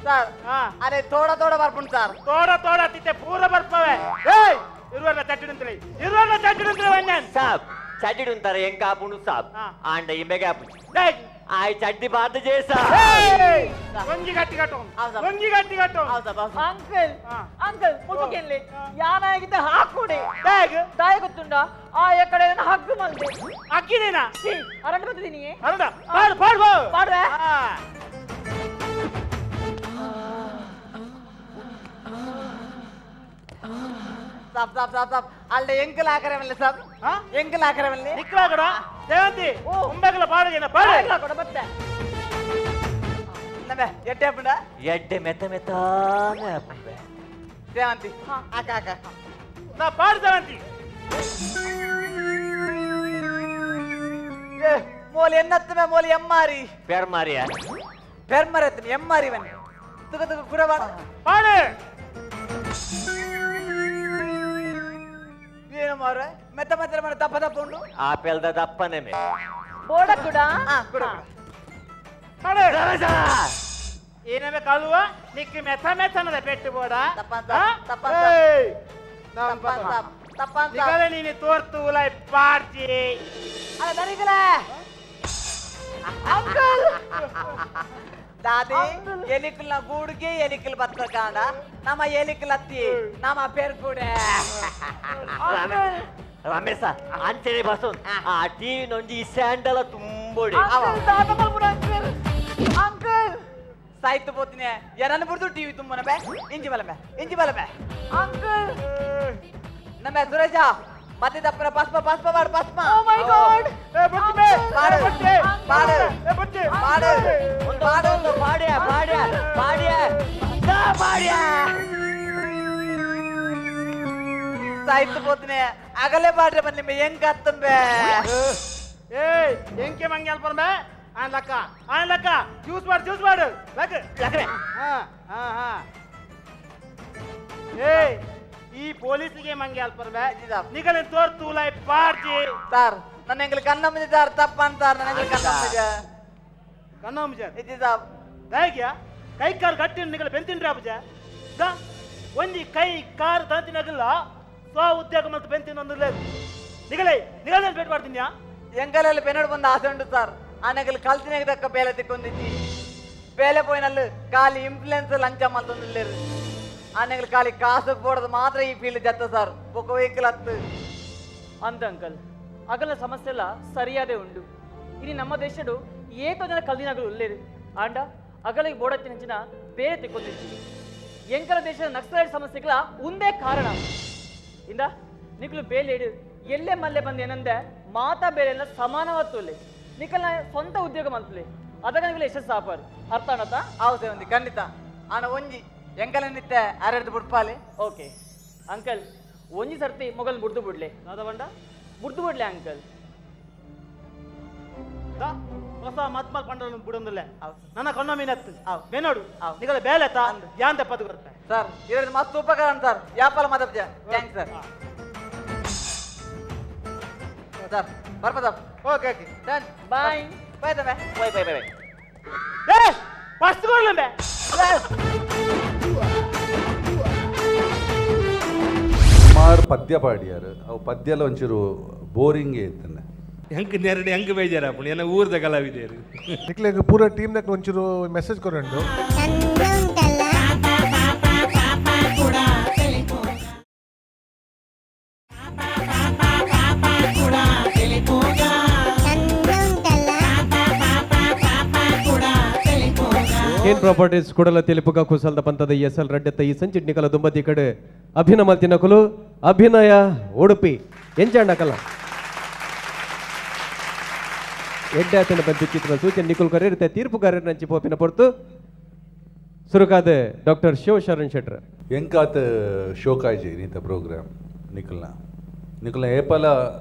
ಸರ್ ಹಾ ಅರೆ ತೋಡ ಬರ್ಪುಂಡ್ ಸರ್ ತೋಡ ತೋಡ ತಿತ್ತೆ ಪೂರ ಬರ್ಪವೆ ಏಯ್ ಇರುವಲ್ಲ ಚಟ್ಟಿಡುಂತಲೇ ಇರುವಲ್ಲ ಚಟ್ಟಿಡುಂತಲೇ ವನ್ಯನ್ साहब चड्डी उंटारे ಎಂಕ ಆಪುಂಡು ಸಾಬ್ ಹಾ. ಆಂಡ ಇಮೆಗೆ ಆಪು ಏಯ್ ಆಯ್ ಚಡ್ಡಿ ಬಾದ ಜೇಸಾ ಏಯ್ ಗೊಂಜಿ ಗಟ್ಟಿ ಕಟ್ಟು ಹೌದಾ? ಗೊಂಜಿ ಗಟ್ಟಿ ಕಟ್ಟು ಹೌದಾ ಬಾಸ್ ಅಂಕಲ್ ಹಾ. ಅಂಕಲ್ ಮುಟ್ಟುಕೆಲ್ಲಿ ಯಾನಾಗಿದ್ದ ಹಾಕುಡಿ ಬ್ಯಾಗ್ ದಾಯ ಗೊತ್ತುಂಡ ಆ ಎಕಡೆ ಹಗ್ಗು ಮಂದೆ ಅಕ್ಕಿದೇನಾ ಅರಂಡ ಬತ್ತಿದೀನಿ ಅರುಣ ಪಾಡು ಪಾಡು ಮಾಡುವೆ ಹಾ ಸಾಬ್ ಅಲ್ಲೆ ಎಂಕಲ್ ಹಾಕರವಲ್ಲ ಸಾಬ್ ಹಾ ಎಂಕಲ್ ಹಾಕರವಲ್ಲ ನಿಕ್ಲಾಗಡ ಸೇವಂತಿ ಮುಂಬೆಗಲ ಪಾಡುಗೇನ ಪಾಡು ಕೊಡ ಬತ್ತೆ ನಬೆ ಎಟ್ಟೆ ಪುಂಡ ಎಡ್ಡೆ ಮೆತ್ತ ಮೆತ್ತಾನೆ ಆಪುಂಡೆ ಸೇವಂತಿ ಆಕ ನಾ ಪಾಡು ಸೇವಂತಿ ಏ ಮೋಲಿ ಎನ್ನತ್ತಮೆ ಮೋಲಿ ಎಮ್ಮಾರಿ ಪೇರ್ ಮಾರಿಯಾ ಪೆರ್ಮರತ್ನಿ ಎಮ್ಮಾರಿ ಬನ್ನಿ ತುಕ ಕುಡಬಾಡ ಪಾಡು ಏನು ಮಾರ್ರೆ ಮೆತ್ತ ಮೆತ್ತ ಮಾಡಿ ದಪ್ಪ ದಪ್ಪ ಉಂಡು ಆಪೆಲ್ದ ದಪ್ಪನೆ ಮೇ ಬೋಡ ಕೂಡ ಕೊಡು ಏನವೇ ಕಳುವ ನಿಕ್ಕಿ ಮೆತ್ತ ಮೆತ್ತನದ ಪೆಟ್ಟು ಬೋಡ ತಪ್ಪ ನಿಗಲೆ ನೀನು ತೋರ್ತು ಉಲೈ ಪಾರ್ಟಿ ಅಲ್ಲ ದರಿಗಲೇ ಅಂಕಲ್ ದಾದಿ ಎಲಿಕಲ್ನ ಗೂಡಿಗೆ ಎಲಿಕಲ್ ಬತ್ತ ಕಾಂಡ ನಮ್ಮ ಎಲಿಕಲ್ ಅತ್ತಿ ನಮ್ಮ ಪೇರ್ ಕೂಡ ರಮೇಶ ಅಂಚನೆ ಬಸನ್ ಆ ಟಿವಿ ನೊಂಜಿ ಈ ಸ್ಯಾಂಡಲ ತುಂಬೋಡಿ ಅಂಕಲ್ ಸಾಯ್ತು పోతునే ఎరన్న బుర్దు టీవీ తుమ్మన బే ఇంజి బలబే అంకుల్ నమే సురేష మధ్య తప్పన పస్ప వాడు పస్ప ఓ మై గాడ్ ಏ ಬುಟ್ಟಿ ಬೇ పాడు ಬುಟ್ಟಿ పాడు ಏ ಬುಟ್ಟಿ ಒಂದು ಪಾಡ್ಯ ಸಾಯ್ತು పోతునే అగలే పాడ్ರೆ ಬನ್ನಿ ಮೇ ಹೆಂಗ್ ಕತ್ತಂ ಬೇ ಏ ಎಂಕೆ ಮಂಗೆ ಅಲ್ಪನ್ ಬೇ ಆನ್ ಲಕ್ಕ ಜ್ಯೂಸ್ ಮಾಡು ಲಕ್ಕ ಹಾ ಏ ಈ ಪೊಲೀಸ್ಗೆ ಮಂಗೆ ಅಲ್ಪನ್ ಬೇ ನಿಗಲೆ ತೋರ್ತು ಉಲೈ ಪಾರ್ಟಿ సార్ నన్ను ఎంగలు కన్నమ్మ సార్ తప్ప అంటారు నన్ను ఎంగలు కన్నమ్మ ಕನ್ನಂಜ ఇది సార్ ಹೇಗ್ಯಾ ಕೈ ಕಾರ್ ಗಟ್ಟಿ ನಿಗಲ ಬೆಂತಿನ್ರಿ ಅಬ್ಬಜ ದ ಒಂಜಿ ಕೈ ಕಾರ್ ದಂತಿನಗಲ್ಲ ಸ್ವ ಉದ್ಯೋಗ ಮತ್ತು ಬೆಂತಿನ లేదు ನಿಗಲೆ ಭೇಟಿ ಮಾಡ್ತೀನ್ಯಾ ఎంకలలో పెనడు పొంది ఆశ ఉండు సార్ ఆనగలు కలిసినకి దక్క పేల తిక్కొందిచ్చి పేల పోయినళ్ళు ఖాళీ ఇన్ఫ్లుయెన్స్ లంచం అంతుంది లేరు ఆనగలు ఖాళీ కాసుకు పోడదు మాత్రం ఈ ఫీల్డ్ జత్త సార్ ఒక వెహికల్ ಹತ್ತು ಅಂತ ಅಂಕಲ್ ಅಗಲ ಸಮಸ್ಯೆ ಎಲ್ಲ ಸರಿಯಾದೇ ಉಂಡು ಇನ್ನು ನಮ್ಮ ದೇಶಡು ಏಕೋ ಜನ ಕಲ್ದಿನಗಳು ಉಳ್ಳೇರು ಆಂಡ ಅಗಲಿಗೆ ಬೋಡತ್ತಿನ ಬೇರೆ ತೆಕ್ಕೊಂದಿರ್ತೀವಿ ಎಂಕಲ ದೇಶದ ನಕ್ಸಲೈಟ್ ಸಮಸ್ಯೆಗಳ ಒಂದೇ ಕಾರಣ ಇಂದ ನಿಕ್ಲು ಬೇಲೇಡು ಎಲ್ಲೇ ಮಲ್ಲೆ ಬಂದು ಏನಂದೆ ಮಾತಾ ಬೇರೆಲ್ಲ ಸಮಾನವತ್ತುಲೆ ನಿಕಲ್ನ ಸ್ವಂತ ಉದ್ಯೋಗ ಮಲ್ಪಲೆ ಅದಕ್ಕೆ ನಿಗಲು ಯಶಸ್ಸು ಆಪಾರು ಅರ್ಥ ಅಣತ ಹೌದೇ ఉంది ಖಂಡಿತ ಆನ ಒಂಜಿ ಎಂಕಲ ನಿತ್ತೆ ಅರೆಡ್ದು ಬಿಡ್ಪಾಲೆ ಓಕೆ ಅಂಕಲ್ ಒಂಜಿ ಸರ್ತಿ ಮೊಗಲ್ ಮುಡ್ದು ಬಿಡ್ಲೆ ನಾದವಂಡ ಮುಡ್ದು ಬಿಡ್ಲೆ ಅಂಕಲ್ ದ ಹೊಸ ಮತ್ಮಲ್ ಪಂಡನ ಬಿಡೊಂದಿಲ್ಲ ನನ್ನ ಕಣ್ಣ ಮೀನತ್ತು ಬೇನೋಡು ನಿಗಲ ಬೇಲೆತ್ತ ಯಾನ್ ತಪ್ಪದು ಬರುತ್ತೆ సార్ ఈరోజు మస్తు ఉపకారం సార్ వ్యాపార మద్దతు థ్యాంక్స్ సార్ సార్ ಬರ್ಪದ okay okay done bye bye ತಮೆ ಬೈ ಏ ಫಸ್ಟ್ ಕೊಡ್ಲಂಬೆ ಸುಮಾರು ಪದ್ಯ ಪಾಡ್ಯಾರ ಅವು ಪದ್ಯಲ ಒಂಚೂರು ಬೋರಿಂಗೇ ಇತ್ತನೆ ಹೆಂಗೆ ನೆರಡು ಹೆಂಗೆ ಬೇಜಾರಪ್ಪಣ ಏನ ಊರ್ದ ಕಲಾವಿದರು ನಿಕ್ಲೆಗ್ ಪೂರ ಟೀಮ್ನಾಗ ಒಂಚೂರು ಮೆಸೇಜ್ ಕೊರಂಡು ಏನ್ ಪ್ರಾಪರ್ಟೀಸ್ ಕೂಡಲ తెలుపుಗ ಕುಸಲ್ದ ಪಂತದ ಎಸ್ಎಲ್ ರೆಡ್ಡೆತ್ತ ಈ ಸಂಚಿಟ್ ನಿಕಲ ದುಂಬತಿ ಕಡೆ ಅಭಿನಯ ಮಲ್ತಿನಕಲು ಅಭಿನಯ ಉಡುಪಿ ಎಂಚಾಂಡಕಲ್ಲ ಎಡ್ಡಾತನ ಬಂತು ಚಿತ್ರ ಸೂಚನೆ ನಿಕುಲ್ ಕರೆರುತ್ತೆ ತೀರ್ಪುಗಾರರ ನಂಚಿ ಪೋಪಿನ ಪೊರ್ತು ಸುರುಕಾದ ಡಾಕ್ಟರ್ ಶಿವಶರಣ್ ಶೆಟ್ರ ಎಂಕಾತ ಶೋಕಾಯ್ಜಿ ನೀತ ಪ್ರೋಗ್ರಾಮ್ ನಿಕಲ್ನ ಏಪಲ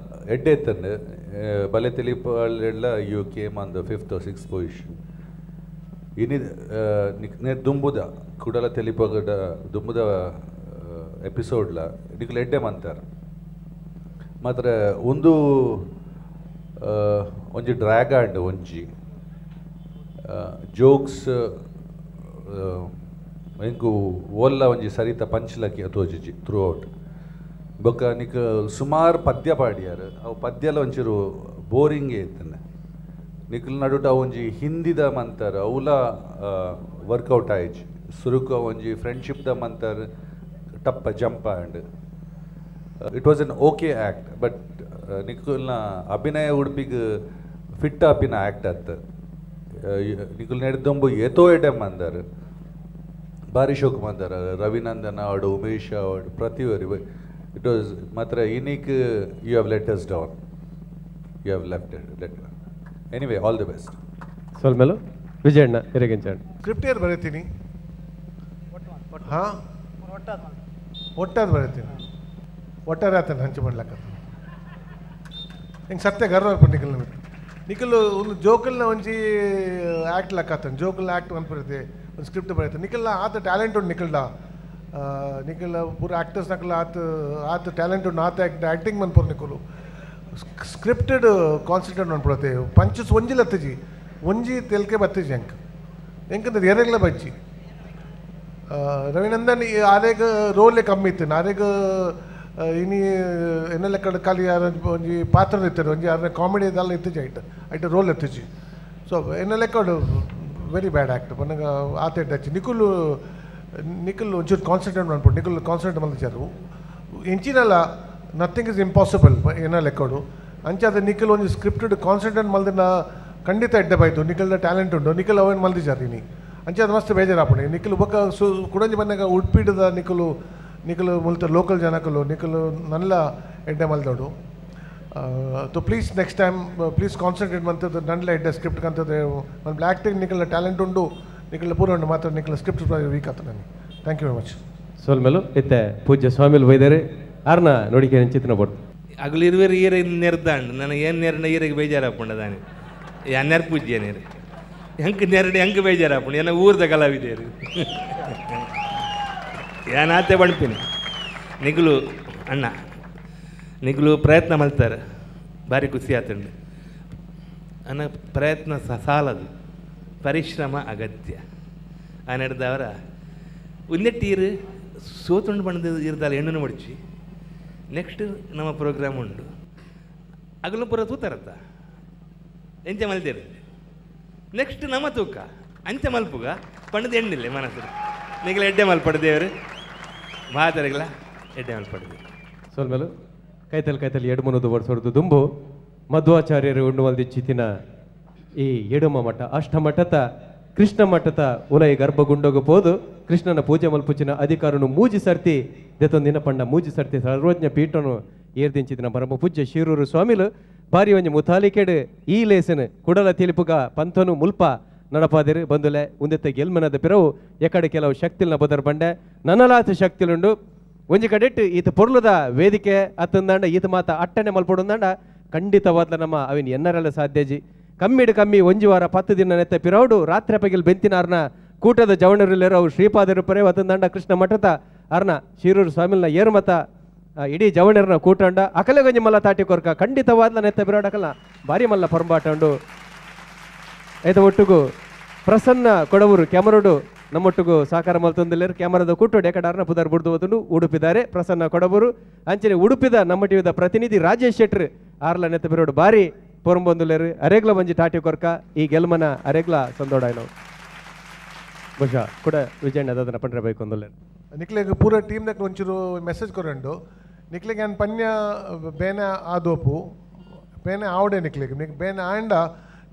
ಎಡ್ಡೆ ಎತ್ತಂಡು ಬಲೆ ತಿಳಿಪಲ್ಲ you came on the 5th or 6th position ಇನಿ ನೆ ದುಂಬುದ ಕುಡಲ ತೆಲಿಪಗಡ ದುಂಬುದ ಎಪಿಸೋಡ್ಲ ನಿಕಲ್ ಎಡ್ಡೆ ಮಂತಾರ ಮಾತ್ರ ಒಂದು ಒಂಜಿ ಡ್ರ್ಯಾಗಾಂಡ್ ಒಂಜಿ ಜೋಕ್ಸ್ ಎಂಕು ಓಲ್ಲ ಒಂಜಿ ಸರಿತ ಪಂಚ್ಲಕ್ಕೆ ತೋಜಿಜಿ ಥ್ರೂ ಔಟ್ ಬೊಕ್ಕ ನಿಕ್ ಸುಮಾರು ಪದ್ಯ ಪಾಡ್ಯಾರ ಅವು ಪದ್ಯಲ ಒಂಚೂರು ಬೋರಿಂಗೇ ಇತ್ತನೆ ನಿಕ್ಲ್ ನಡುಟ ಒಂಜಿ ಹಿಂದಿದ ಮಂತರ ಅವಲ ವರ್ಕೌಟ್ ಆಯ್ಜಿ ಸುರುಕ ಒಂಜಿ ಫ್ರೆಂಡ್ಶಿಪ್ದ ಮಂತರ ಟಪ್ಪ jump and it was an okay act but ನಿಕುಲ್ನ ಅಭಿನಯ ಉಡುಪಿಗೆ ಫಿಟ್ ಆಪಿನ ಆ್ಯಕ್ಟ್ ಅತ್ತ ನಿಕುಲ್ ನಡೆದೊಂಬು ಎತೋ ಎಡೆ ಮಂದಾರ ಭಾರಿ ಶೋಕ್ ಮಂದಾರ ರವಿನಂದನ ಅವಡು ಉಮೇಶ್ ಅವಡು ಪ್ರತಿಯೊರು ಇಟ್ ವಾಸ್ ಮಾತ್ರ ಇನಿಕ್ you have let us down you have let anyway all the best ಸೊಲ್ಮೇಲು ವಿಜಯಣ್ಣ ಹಿರಗಿಂಚಾಡ್ ಸ್ಕ್ರಿಪ್ಟ್ ಏರ್ ಬರೀತೀನಿ ಹಾಂ ಒಟ್ಟಾದ ಬರೀತೀನಿ ಒಟ್ಟಾರೆ ಆತನ ಹಂಚಿ ಮಾಡ್ಲಕ್ಕ ಹಿಂಗೆ ಸತ್ಯ ಗರ್ವ ನಿಖಲ್ ನಿಖಲ್ ಒಂದು ಜೋಕಲ್ನ ಒಂಜಿ ಆ್ಯಕ್ಟ್ ಲಕ್ಕ ಆತನ ಜೋಕಲ್ನ ಆ್ಯಕ್ಟ್ ಅನ್ಪರುತ್ತೆ ಒಂದು ಸ್ಕ್ರಿಪ್ಟ್ ಬರೀತಾರೆ ನಿಖಲ್ನ ಆತ ಟ್ಯಾಲೆಂಟ್ ಉಂಟು ನಿಖಲ್ಡ ನಿಖಿಲ್ ಪೂರ ಆ್ಯಕ್ಟರ್ಸ್ ನಕಲ್ ಆತ ಟ್ಯಾಲೆಂಟ್ ಉಂಡು ಆತ ಆ್ಯಕ್ಟಿಂಗ್ ಮನ್ಪುರು ನಿಖಲು ಸ್ಕ್ರಿಪ್ಟೆಡ್ ಕಾನ್ಸಂಟ್ರೇಟ್ ಮನ್ಪುರತೆ ಪಂಚಸ್ ಒಂಜಿ ಲತ್ತಜಿ ಒಂಜಿ ತೆಲ್ಕೆ ಬತ್ತಜಿ ಎಂಕಂದ್ರೆ ಎರೆಗ್ಲ ಬಜ್ಜಿ ರವಿನಂದನ್ ಆರೇಗ ರೋಲೇ ಕಮ್ಮಿ ಇತ್ತು ಆರೇಗ ಇನಿ ಎನ್ನೆಲ್ಲ ಖಾಲಿ ಒಂಜಿ ಪಾತ್ರ ಇರ್ತಾರೆ ಒಂಜಿ ಅದ್ರ ಕಾಮಿಡಿ ಇದೆಲ್ಲ ಇತ್ತಜಿ ಐಟ ರೋಲ್ ಎತ್ತಜಿ ಸೊ ಎನ್ನೆಲ್ಲ ವೆರಿ ಬ್ಯಾಡ್ ಆ್ಯಕ್ಟ್ ನನಗೆ ಆತ ಇಟ್ಟಚ್ಚಿ ನಿಖಿಲ್ ಒಂಚೂರು ಕಾನ್ಸಂಟ್ರೇಟ್ ಮಾಡ್ಬಿಟ್ಟು ನಿಖಿಲ್ ಕಾನ್ಸಂಟ್ರೇಟ್ ಮಲ್ಚಾರು ಎಂಚಿನಲ್ಲ ನಥಿಂಗ್ ಇಸ್ ಇಂಪಾಸಿಬಲ್ ಏನೋ ಲೆಕ್ಕಡು ಅಂಚೆ ಅದು ನಿಖಿಲ್ ಒಂದು ಸ್ಕ್ರಿಪ್ಟೆಡ್ ಕಾನ್ಸಂಟ್ರೇಟ್ ಮಲ್ದಿನ ಖಂಡಿತ ಎಡ್ಡೆ ಬಾಯ್ತು ನಿಖಿಲ್ದ ಟ್ಯಾಲೆಂಟ್ ಉಂಟು ನಿಖಿಲ್ ಅವೇನು ಮಲ್ದಿದ್ದಾರೆ ನೀ ಅಂಚೆ ಅದು ಮಸ್ತ್ ಬೇಜಾರಾಪಣೆ ನಿಖಿಲ್ ಬೊಕ್ಕ ಕುಡಂಜಿ ಬಂದಾಗ ಉಡ್ಪಿಡದ ನಿಖಿಲ್ ಮುಲ್ತ ಲೋಕಲ್ ಜನಕಲು ನಿಖಿಲ್ ನಲ್ಲ ಎಡ್ಡೆ ಮಲ್ದೋಡು तो please next time please concentrate मंतद नंडल एड्डे स्क्रिप्ट कंतदे मन आक्टिंग निकल टैलेंट उंडु निकल पूरा उंडु मात्र निकल स्क्रिप्ट वीक आतने थैंक यू वेरी मच ಸೋಲ್ಮೇಲು ಇತ್ತೆ ಪೂಜ್ಯ ಸ್ವಾಮಿಲು ಬೈದರೆ ಆರ್ನ ನೋಡಿಕೆ ಚಿತ್ರ ಬೋರ್ಡ್ ಅಗಲು ಇರುವೇರು ಈರ ನೆರ್ದಾಂಡು ನನಗೆ ಏನು ನೆರಡ ಈರಿಗೆ ಬೇಜಾರಾಪುಂಡ ದಾನಿ ಯಾ ನೆರ್ ಪೂಜ್ಯ ನೀರು ಹೆಂಗೆ ಬೇಜಾರಾಪುಂಡು ಏನ ಊರ್ದ ಕಲಾವಿದೇರು ಯಾನಾತೆ ಬಣ್ಪಿನಿ ನಿಗುಲು ಅಣ್ಣ ನಿಗುಲು ಪ್ರಯತ್ನ ಮಲ್ತಾರೆ ಭಾರಿ ಖುಷಿ ಆತಂಡು ಅನ್ನ ಪ್ರಯತ್ನ ಸಾಲದು ಪರಿಶ್ರಮ ಅಗತ್ಯ ಆ ನಡೆದವರ ಉಂದೆಟ್ಟೀರು ಸೋತುಂಡು ಬಂದು ಇರ್ದಲ್ಲ ಹೆಣ್ಣು ಮುಡಿಚಿ ನೆಕ್ಸ್ಟ್ ನಮ್ಮ ಪ್ರೋಗ್ರಾಮ್ ಉಂಡು ಅಗಲು ಪೂರ ತೂತಾರತ್ತ ಎಂಚೆ ಮಲ್ದೇರು ನೆಕ್ಸ್ಟ್ ನಮ್ಮ ತೂಕ ಅಂಚೆ ಮಲ್ಪುಗ ಪಣ್ಣದ ಹೆಣ್ಣಿಲ್ಲ ಮನಸ್ಸು ನಿಗಲ ಎಡ್ಡೆ ಮಲ್ಪಡ್ದೇವ್ರು ಮಾತಾರಿಗಲ ಎಡ್ಡೆ ಮಲ್ಪಡ್ದೆ ಸೋಲ್ಮೇಲು ಕೈತಲ್ ಎಡುಮನದು ವರ್ಷದ್ದು ದುಂಬು ಮಧ್ವಾಚಾರ್ಯರು ಉಂಡು ಮಲ್ದಿಚ್ಚಿತಿನ ಈ ಎಡುಮ ಮಠ ಅಷ್ಟಮಠತ ಕೃಷ್ಣ ಮಠದ ಉಲೈ ಗರ್ಭಗುಂಡೋಗ ಪೋದು ಕೃಷ್ಣನ ಪೂಜೆ ಮಲ್ಪುಚಿನ ಅಧಿಕಾರನು ಮೂಜಿ ಸರ್ತಿ ದೆತೊಂದಿನ ಪಂಡ ಮೂಜಿ ಸರ್ತಿ ಸರ್ವಜ್ಞ ಪೀಠನು ಏರ್ದಿಂಚಿದಿನ ಪರಮ ಪೂಜ್ಯ ಶಿರೂರು ಸ್ವಾಮಿಲು ಬಾರಿ ಒಂಜಿ ಮುತಾಲಿಕೆಡು ಈ ಲೇಸನ್ ಕುಡಲ ತಿಲಿಪುಗ ಪಂಥನು ಮುಲ್ಪ ನಡಪಾದಿರು ಬಂದುಲೆ ಉಂದೆತ್ತ ಗೆಲ್ಮನದ ಪಿರವು ಎಕಡೆ ಕೆಲವು ಶಕ್ತಿಲ್ನ ಬದರ್ ಬಂಡೆ ನನಲಾತ ಶಕ್ತಿಲುಂಡು ಒಂಜಿ ಕಡೆಟ್ಟು ಈತ ಪೊರ್ಲುದ ವೇದಿಕೆ ಅತ್ತಂದಾಂಡ ಈತ ಮಾತ ಅಟ್ಟನೆ ಮಲ್ಪಡುಂದಾಂಡ ಖಂಡಿತವಾದ ನಮ್ಮ ಅವಿನ ಎನ್ನರೆಲ್ಲ ಸಾಧ್ಯಜಿ ಕಮ್ಮಿ ಒಂಜಿ ವಾರ 10 ದಿನ ನೆತ್ತ ಪಿರೌಡು ರಾತ್ರಿ ಪಗಿಲ್ ಬೆಂತಿನಾರ್ನ ಕೂಟದ ಜವಣರಿಲ್ಲರು ಅವು ಶ್ರೀಪಾದರು ಪರೆ ವತಂದಾಂಡ ಕೃಷ್ಣ ಮಠದ ಅರ್ನ ಶಿರೂರು ಸ್ವಾಮಿಲ್ನ ಏರ್ಮತ ಇಡೀ ಜವಣರ್ನ ಕೂಟಂಡ ಅಕಲೆ ಗಂಜಿ ಮಲ್ಲ ತಾಟಿ ಕೊರ್ಕ ಖಂಡಿತವಾದ್ಲ ನೆತ್ತ ಪಿರೌಡ್ ಅಕಲ ಬಾರಿ ಮಲ್ಲ ಪರಂಬಾಟಂಡು ಐತ ಒಟ್ಟುಗು ಪ್ರಸನ್ನ ಕೊಡವರು ಕ್ಯಾಮರೋಡು ನಮ್ಮೊಟ್ಟಿಗೂ ಸಹಕಾರ ಮಲ್ತೊಂದಿಲ್ಲರು ಕ್ಯಾಮರಾದ ಕೂಟೋಡು ಎಕಡಾರ್ನ ಪುದರ್ ಬುಡ್ದು ಹೋದನು ಉಡುಪಿದ್ದಾರೆ ಪ್ರಸನ್ನ ಕೊಡವರು ಅಂಚನೆ ಉಡುಪಿದ ನಮ್ಮ ಟಿವಿದ ಪ್ರತಿನಿಧಿ ರಾಜೇಶ್ ಶೆಟ್ರ್ ಆರ್ಲ ನೆತ್ತ ಪಿರೋಡು ಬಾರಿ ಪೊರಂಬೊಂದುಲೇರು ಅರೆಗ್ಲ ಬಂಜಿ ಟಾಟಿ ಕೊರ್ಕ ಈ ಗೆಲ್ಮನ ಅರೆಗ್ಲ ಸಂದೋಡಾಯ್ನವು ಬಹುಶಃ ಕೂಡ ವಿಜಯಣ್ಣ ಅದನ್ನ ಪಂಡ್ರೆ ಬೈಕ್ ಒಂದುಲೇರು ನಿಕ್ಲೆಗ್ ಪೂರ ಟೀಮ್ನಾಗ ಒಂಚೂರು ಮೆಸೇಜ್ ಕೊರಂಡು ನಿಕ್ಲೆಗ್ ಏನು ಪನ್ಯ ಬೇನೆ ಆದೋಪು ಬೇನೆ ಆವಡೆ ನಿಕ್ಲೆಗ್ ಬೇನೆ ಆಂಡ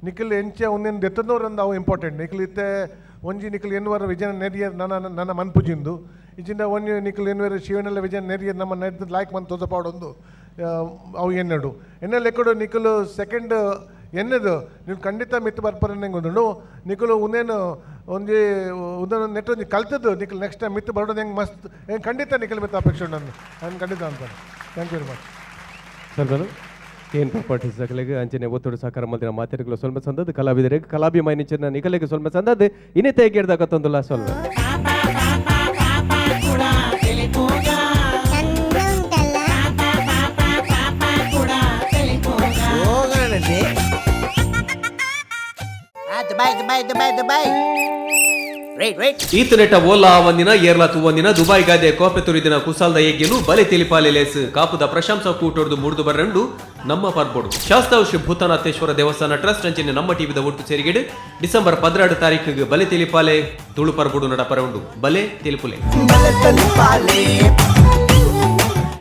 ನಿಖಿಲ್ ಎಂಚೆ ಒಂದೇನು ದೆತ್ತನೋರಂದು ಅವು ಇಂಪಾರ್ಟೆಂಟ್ ನಿಖಿಲ್ ಇತ್ತೆ ಒಂಜಿ ನಿಖಿಲ್ ಎನ್ನುವರ ವಿಜಯನ ನೆರಿಯರ್ ನನ್ನ ಮನ್ಪುಜಿಂದು ಇಜಿಂದ ಒಂಜಿ ನಿಖಿಲ್ ಎನ್ನುವರ ಶಿವನೆಲ್ಲ ವಿಜಯನ ನೆರಿಯರ್ ನಮ್ಮ ನೆಡ್ದು ಲಾಯ್ಕ್ ಮನ್ ತೋಜಪಾಡೊಂದು ಅವು ಎನ್ನಡು ಎನ್ನೆಲ್ಲ ಎಕ್ಕಡು ನಿಖಿಲು ಸೆಕೆಂಡ್ ಎನ್ನದು ನೀವು ಖಂಡಿತ ಮಿತ್ತು ಬರ್ಪರಂಗೆ ಒಂದು ನಿಖಿಲು ಉಂದೇನು ಒಂಜಿ ಉಂದೊಂದು ನೆಟ್ ಒಂಜಿ ಕಲ್ತದ್ದು ನಿಖಿಲ್ ನೆಕ್ಸ್ಟ್ ಟೈಮ್ ಮಿತ್ತು ಬರೋದು ಹೆಂಗೆ ಮಸ್ತ್ ಹೆಂಗೆ ಖಂಡಿತ ನಿಖಿಲ್ ಮಿತ್ತು ಅಪೇಕ್ಷೆ ನಾನು ಖಂಡಿತ ಅಂತಾನೆ thank you very much sir ಏನು ಪ್ರಾಪರ್ಟೀಸ್ ಅಕಲೆಗೆ ಅಂಚನೆ ಒತ್ತುಡು ಸಹಕಾರ ಮಲ್ದಿನ ಮಾತಿರಗಳು ಸ್ವಲ್ಪ ಸಂದದ್ದು ಕಲಾವಿದರಿಗೆ ಕಲಾಭಿಮಾನಿಚಿನ ನಿಖಲೆಗೆ ಸ್ವಲ್ಪ ಸಂದದ್ದು ಇನ್ನೇ ತೆಗೆಡ್ದಾಗತ್ತೊಂದಿಲ್ಲ ಸ್ವಲ್ಪ ಈತನೆಟ ಓಲಾ ಒಂದಿನ ಏರ್ಲಾ ತುವಂದಿನ ದುಬೈ ಗಾದೆ ಕೋಪೆ ತುರಿದಿನ ಕುಸಾಲ್ದ ಎಗ್ಗೆಲು ಬಲೆ ತಿಳಿಪಾಲೆ ಲೇಸ್ ಕಾಪುದ ಪ್ರಶಂಸಾ ಕೂಟೊಡ್ದು ಮುಡ್ದು ಬರ್ರಂಡು ನಮ್ಮ ಪರ್ಬೋಡು ಶಾಸ್ತಾವ್ ಶ್ರೀ ಭೂತನಾಥೇಶ್ವರ ದೇವಸ್ಥಾನ ಟ್ರಸ್ಟ್ ಅಂಚಿನ ನಮ್ಮ ಟಿವಿದ ಒಟ್ಟು ಸೇರಿಗೆಡು ಡಿಸೆಂಬರ್ 12 ತಾರೀಕಿಗೆ ಬಲೆ ತಿಳಿಪಾಲೆ ತುಳು ಪರ್ಬೋಡು ನಡ ಪರವುಂಡು ಬಲೆ ತಿಳಿಪುಲೆ